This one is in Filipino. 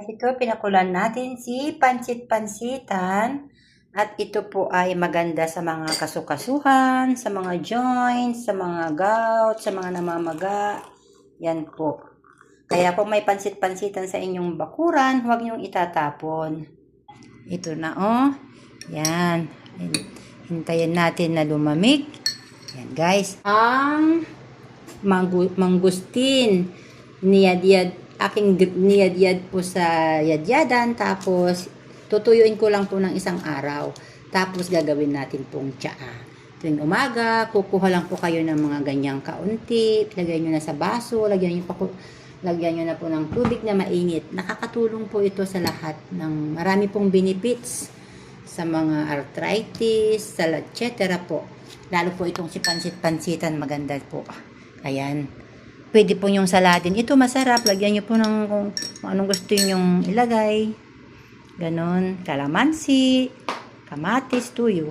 Ito, pinakulan natin si pansit-pansitan. At ito po ay maganda sa mga kasukasuhan, sa mga joints, sa mga gout, sa mga namamaga. Yan po. Kaya kung may pansit-pansitan sa inyong bakuran, huwag niyong itatapon. Ito na oh. Yan. Hintayin natin na lumamig. Yan guys. Ang mangustin. Aking niyad po sa yadyadan. Tapos, tutuyuin ko lang po ng isang araw. Tapos, gagawin natin pong tsaa. Tuwing umaga, kukuha lang po kayo ng mga ganyang kaunti. Lagyan nyo na sa baso. Lagyan nyo na po ng tubig na mainit. Nakakatulong po ito sa lahat ng marami pong benefits sa mga arthritis, etc. po. Lalo po itong si pansit-pansitan, maganda po. Ayan. Pwede po yung saladin. Ito masarap. Lagyan nyo po ng kung anong gusto nyong ilagay. Ganon. Kalamansi, kamatis, tuyo.